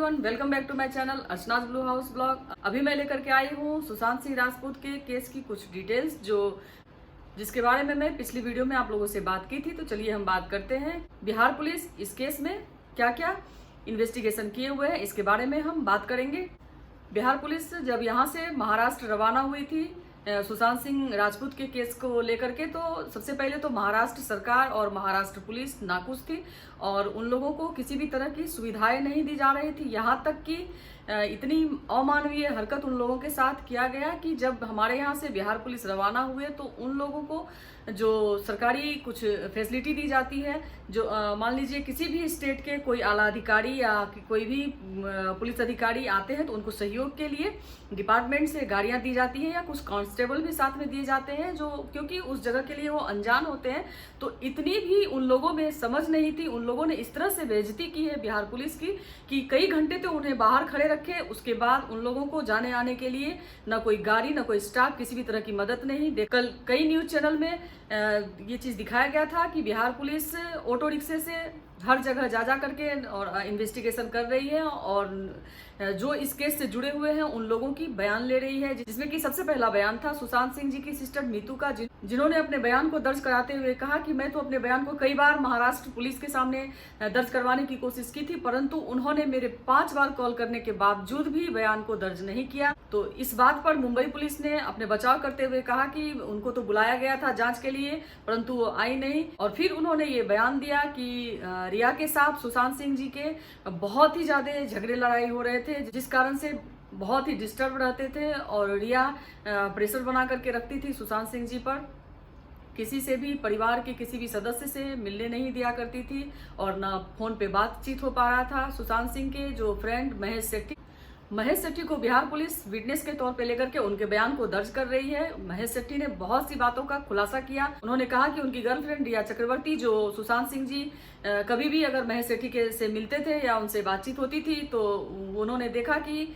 Everyone, welcome back to my channel Archana's blue house blog. अभी मैं लेकर के आई हूँ सुशांत सिंह राजपूत के केस की कुछ डिटेल्स जिसके बारे में मैं पिछली वीडियो में आप लोगों से बात की थी। तो चलिए हम बात करते हैं। बिहार पुलिस इस केस में क्या क्या इन्वेस्टिगेशन किए हुए हैं, इसके बारे में हम बात करेंगे। बिहार पुलिस जब यहाँ से महाराष्ट्र रवाना हुई थी सुशांत सिंह राजपूत के केस को लेकर के, तो सबसे पहले तो महाराष्ट्र सरकार और महाराष्ट्र पुलिस नाखुश थी और उन लोगों को किसी भी तरह की सुविधाएं नहीं दी जा रही थी। यहाँ तक कि इतनी अमानवीय हरकत उन लोगों के साथ किया गया कि जब हमारे यहाँ से बिहार पुलिस रवाना हुए तो उन लोगों को जो सरकारी कुछ फैसिलिटी दी जाती है, जो मान लीजिए किसी भी स्टेट के कोई आला अधिकारी या कोई भी पुलिस अधिकारी आते हैं तो उनको सहयोग के लिए डिपार्टमेंट से गाड़ियां दी जाती है या कुछ कांस्टेबल भी साथ में दिए जाते हैं, जो क्योंकि उस जगह के लिए वो अनजान होते हैं। तो इतनी भी उन लोगों में समझ नहीं थी। उन लोगों ने इस तरह से बेइज्जती की है बिहार पुलिस की कि कई घंटे तो उन्हें बाहर खड़े रखे। उसके बाद उन लोगों को जाने आने के लिए न कोई गाड़ी न कोई स्टाफ, किसी भी तरह की मदद नहीं। कल कई न्यूज चैनल में ये चीज दिखाया गया था कि बिहार पुलिस ऑटो रिक्शे से हर जगह जा करके और इन्वेस्टिगेशन कर रही है और जो इस केस से जुड़े हुए हैं उन लोगों की बयान ले रही है, जिसमें कि सबसे पहला बयान था सुशांत सिंह जी की सिस्टर मीतू का, जिन्होंने अपने बयान को दर्ज कराते हुए कहा कि मैं तो अपने बयान को कई बार महाराष्ट्र पुलिस के सामने दर्ज करवाने की कोशिश की थी, परंतु उन्होंने मेरे 5 बार कॉल करने के बावजूद भी बयान को दर्ज नहीं किया। तो इस बात पर मुंबई पुलिस ने अपने बचाव करते हुए कहा कि उनको तो बुलाया गया था जांच के लिए, परंतु वो आई नहीं। और फिर उन्होंने ये बयान दिया कि रिया के साथ सुशांत सिंह जी के बहुत ही ज्यादा झगड़े लड़ाई हो रहे थे, जिस कारण से बहुत ही डिस्टर्ब रहते थे और रिया प्रेशर बना करके रखती थी सुशांत सिंह जी पर। किसी से भी, परिवार के किसी भी सदस्य से मिलने नहीं दिया करती थी और ना फोन पे बातचीत हो पा रहा था। सुशांत सिंह के जो फ्रेंड महेश सेठी को बिहार पुलिस विटनेस के तौर पे लेकर के उनके बयान को दर्ज कर रही है। महेश सेठी ने बहुत सी बातों का खुलासा किया। उन्होंने कहा कि उनकी गर्लफ्रेंड रिया चक्रवर्ती, जो सुशांत सिंह जी कभी भी अगर महेश सेठी के से मिलते थे या उनसे बातचीत होती थी तो उन्होंने देखा कि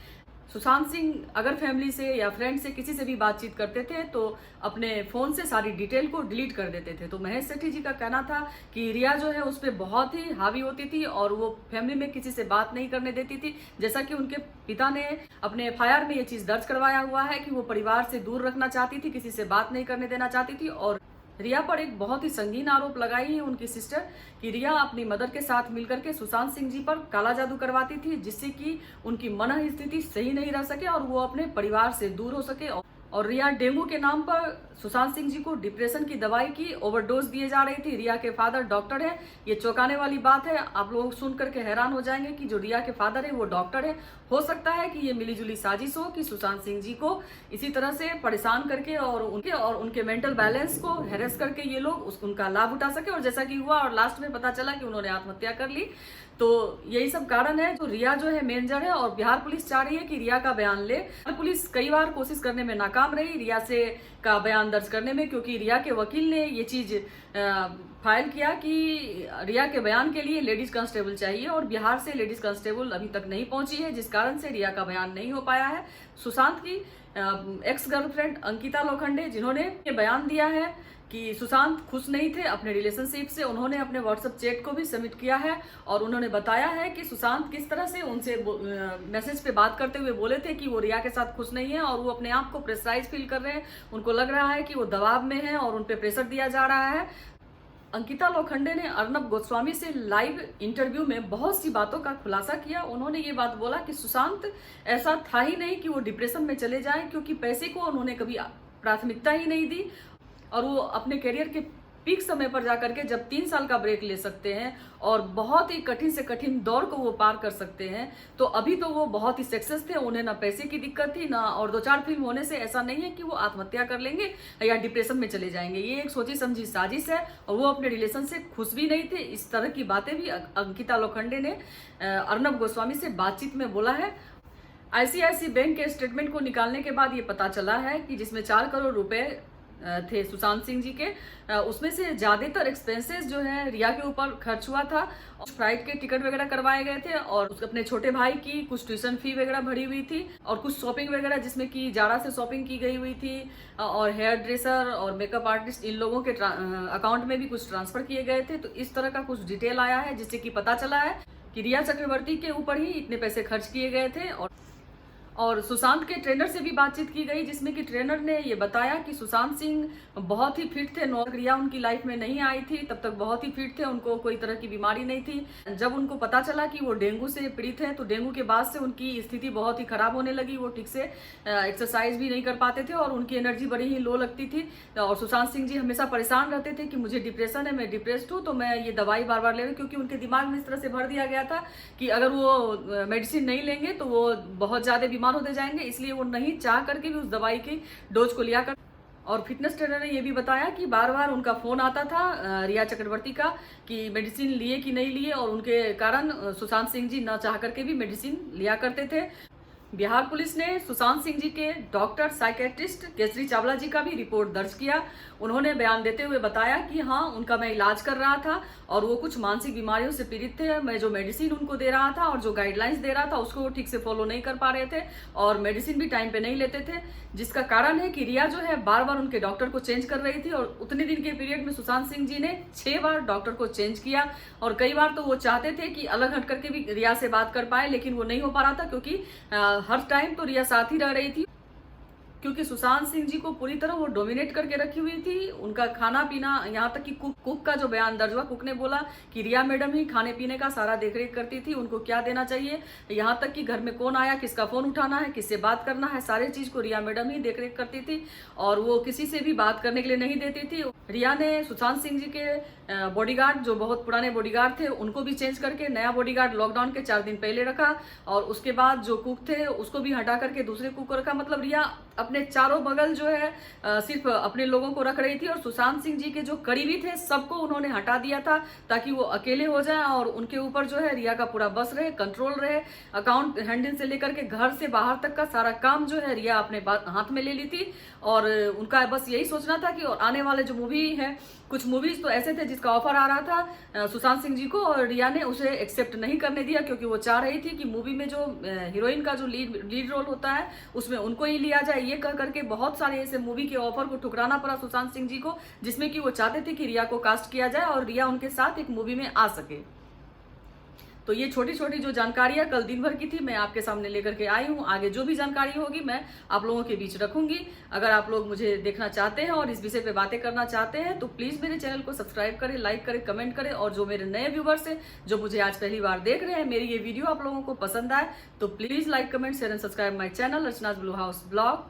सुशांत सिंह अगर फैमिली से या फ्रेंड से किसी से भी बातचीत करते थे तो अपने फोन से सारी डिटेल को डिलीट कर देते थे। तो महेश सेठी जी का कहना था कि रिया जो है उस पर बहुत ही हावी होती थी और वो फैमिली में किसी से बात नहीं करने देती थी, जैसा कि उनके पिता ने अपने एफआईआर में ये चीज दर्ज करवाया हुआ है कि वो परिवार से दूर रखना चाहती थी, किसी से बात नहीं करने देना चाहती थी। और रिया पर एक बहुत ही संगीन आरोप लगाई है उनकी सिस्टर कि रिया अपनी मदर के साथ मिलकर के सुशांत सिंह जी पर काला जादू करवाती थी, जिससे कि उनकी मन स्थिति सही नहीं रह सके और वो अपने परिवार से दूर हो सके। और रिया डेंगू के नाम पर सुशांत सिंह जी को डिप्रेशन की दवाई की ओवरडोज दिए जा रही थी। रिया के फादर डॉक्टर है। ये चौंकाने वाली बात है। आप लोग सुन करके हैरान हो जाएंगे कि जो रिया के फादर है वो डॉक्टर है। हो सकता है कि ये मिलीजुली साजिश हो कि सुशांत सिंह जी को इसी तरह से परेशान करके और उनके मेंटल बैलेंस को हैरेस करके ये लोग उनका लाभ उठा सके, और जैसा कि हुआ और लास्ट में पता चला कि उन्होंने आत्महत्या कर ली। तो यही सब कारण है। तो रिया जो है मेन जड़ है और बिहार पुलिस चाह रही है कि रिया का बयान ले। पुलिस कई बार कोशिश करने में नाकाम रही रिया से का बयान दर्ज करने में, क्योंकि रिया के वकील ने ये चीज फाइल किया कि रिया के बयान के लिए लेडीज कांस्टेबल चाहिए और बिहार से लेडीज कांस्टेबल अभी तक नहीं पहुंची है, जिस कारण से रिया का बयान नहीं हो पाया है। सुशांत की एक्स गर्लफ्रेंड अंकिता लोखंडे, जिन्होंने ये बयान दिया है कि सुशांत खुश नहीं थे अपने रिलेशनशिप से, उन्होंने अपने व्हाट्सएप चैट को भी सबमिट किया है और उन्होंने बताया है कि सुशांत किस तरह से उनसे मैसेज पे बात करते हुए बोले थे कि वो रिया के साथ खुश नहीं है और वो अपने आप को प्रेशराइज फील कर रहे हैं। उनको लग रहा है कि वो दबाव में है और उन पे प्रेशर दिया जा रहा है। अंकिता लोखंडे ने अर्नब गोस्वामी से लाइव इंटरव्यू में बहुत सी बातों का खुलासा किया। उन्होंने ये बात बोला कि सुशांत ऐसा था ही नहीं कि वो डिप्रेशन में चले जाएं, क्योंकि पैसे को उन्होंने कभी प्राथमिकता ही नहीं दी और वो अपने करियर के पीक समय पर जाकर के जब 3 साल का ब्रेक ले सकते हैं और बहुत ही कठिन से कठिन दौर को वो पार कर सकते हैं, तो अभी तो वो बहुत ही सक्सेस थे। उन्हें ना पैसे की दिक्कत थी ना, और 2-4 फिल्म होने से ऐसा नहीं है कि वो आत्महत्या कर लेंगे या डिप्रेशन में चले जाएंगे। ये एक सोची समझी साजिश है और वो अपने रिलेशन से खुश भी नहीं थे। इस तरह की बातें भी अंकिता लोखंडे ने अर्नब गोस्वामी से बातचीत में बोला है। आईसीआईसी बैंक के स्टेटमेंट को निकालने के बाद ये पता चला है कि जिसमें 4 करोड़ रुपए थे सुशांत सिंह जी के, उसमें से ज्यादातर एक्सपेंसेस जो है रिया के ऊपर खर्च हुआ था। फ्लाइट के टिकट वगैरह करवाए गए थे और उसके अपने छोटे भाई की कुछ ट्यूशन फी वगैरह भरी हुई थी और कुछ शॉपिंग वगैरह जिसमें कि जारा से शॉपिंग की गई हुई थी और हेयर ड्रेसर और मेकअप आर्टिस्ट इन लोगों के अकाउंट में भी कुछ ट्रांसफर किए गए थे। तो इस तरह का कुछ डिटेल आया है जिससे कि पता चला है कि रिया चक्रवर्ती के ऊपर ही इतने पैसे खर्च किए गए थे। और सुशांत के ट्रेनर से भी बातचीत की गई, जिसमें कि ट्रेनर ने ये बताया कि सुशांत सिंह बहुत ही फिट थे। रिया उनकी लाइफ में नहीं आई थी तब तक बहुत ही फिट थे, उनको कोई तरह की बीमारी नहीं थी। जब उनको पता चला कि वो डेंगू से पीड़ित हैं तो डेंगू के बाद से उनकी स्थिति बहुत ही खराब होने लगी। वो ठीक से एक्सरसाइज भी नहीं कर पाते थे और उनकी एनर्जी बड़ी ही लो लगती थी। और सुशांत सिंह जी हमेशा परेशान रहते थे कि मुझे डिप्रेशन है, मैं डिप्रेस्ड हूँ, तो मैं ये दवाई बार बार ले रही, क्योंकि उनके दिमाग में इस तरह से भर दिया गया था कि अगर वो मेडिसिन नहीं लेंगे तो वो बहुत ज्यादा बीमार होते जाएंगे, इसलिए वो नहीं चाह करके भी उस दवाई की डोज को लिया कर। और फिटनेस ट्रेनर ने ये भी बताया कि बार बार उनका फोन आता था रिया चक्रवर्ती का कि मेडिसिन लिए कि नहीं लिए, और उनके कारण सुशांत सिंह जी न चाह करके भी मेडिसिन लिया करते थे। बिहार पुलिस ने सुशांत सिंह जी के डॉक्टर साइकेट्रिस्ट केसरी चावला जी का भी रिपोर्ट दर्ज किया। उन्होंने बयान देते हुए बताया कि हाँ, उनका मैं इलाज कर रहा था और वो कुछ मानसिक बीमारियों से पीड़ित थे। मैं जो मेडिसिन उनको दे रहा था और जो गाइडलाइंस दे रहा था उसको वो ठीक से फॉलो नहीं कर पा रहे थे और मेडिसिन भी टाइम पे नहीं लेते थे, जिसका कारण है कि रिया जो है बार बार उनके डॉक्टर को चेंज कर रही थी। और उतने दिन के पीरियड में सुशांत सिंह जी ने 6 बार डॉक्टर को चेंज किया और कई बार तो वो चाहते थे कि अलग हट करके भी रिया से बात कर पाए, लेकिन वो नहीं हो पा रहा था, क्योंकि हर टाइम तो रिया साथ ही रह रही थी, क्योंकि सुशांत सिंह जी को पूरी तरह वो डोमिनेट करके रखी हुई थी। उनका खाना पीना, यहाँ तक कि कुक का जो बयान दर्ज हुआ, कुक ने बोला कि रिया मैडम ही खाने पीने का सारा देखरेख करती थी, उनको क्या देना चाहिए, यहाँ तक कि घर में कौन आया, किसका फोन उठाना है, किससे बात करना है, सारी चीज को रिया मैडम ही देखरेख करती थी और वो किसी से भी बात करने के लिए नहीं देती थी। रिया ने सुशांत सिंह जी के बॉडीगार्ड, जो बहुत पुराने बॉडीगार्ड थे, उनको भी चेंज करके नया बॉडीगार्ड लॉकडाउन के 4 दिन पहले रखा और उसके बाद जो कुक थे उसको भी हटा करके दूसरे कुक को रखा। मतलब रिया अपने चारों बगल जो है सिर्फ अपने लोगों को रख रही थी और सुशांत सिंह जी के जो करीबी थे सबको उन्होंने हटा दिया था ताकि वो अकेले हो जाएं और उनके ऊपर जो है रिया का पूरा बस रहे, कंट्रोल रहे। अकाउंट हैंडलिंग से लेकर के घर से बाहर तक का सारा काम जो है रिया अपने हाथ में ले ली थी और उनका बस यही सोचना था कि और आने वाले जो मूवी है, कुछ मूवीज तो ऐसे थे जिसका ऑफर आ रहा था सुशांत सिंह जी को और रिया ने उसे एक्सेप्ट नहीं करने दिया, क्योंकि वो चाह रही थी कि मूवी में जो हीरोइन का जो लीड रोल होता है उसमें उनको ही लिया जाए। ये कह करके बहुत सारे ऐसे मूवी के ऑफर को ठुकराना पड़ा सुशांत सिंह जी को, जिसमें कि वो चाहते थे कि रिया को कास्ट किया जाए और रिया उनके साथ एक मूवी में आ सके। तो ये छोटी छोटी जो जानकारियां कल दिन भर की थी मैं आपके सामने लेकर के आई हूँ। आगे जो भी जानकारी होगी मैं आप लोगों के बीच रखूंगी। अगर आप लोग मुझे देखना चाहते हैं और इस विषय पे बातें करना चाहते हैं तो प्लीज मेरे चैनल को सब्सक्राइब करें, लाइक करें, कमेंट करें। और जो मेरे नए व्यूवर्स हैं जो मुझे आज पहली बार देख रहे हैं, मेरी ये वीडियो आप लोगों को पसंद आए तो please like, comment, share and subscribe my channel Archana's blue house blog.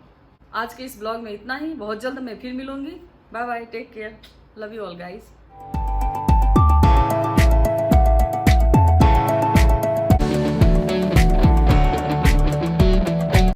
आज के इस ब्लॉग में इतना ही, बहुत जल्द मैं फिर मिलूंगी। Bye bye, take care, love you all guys.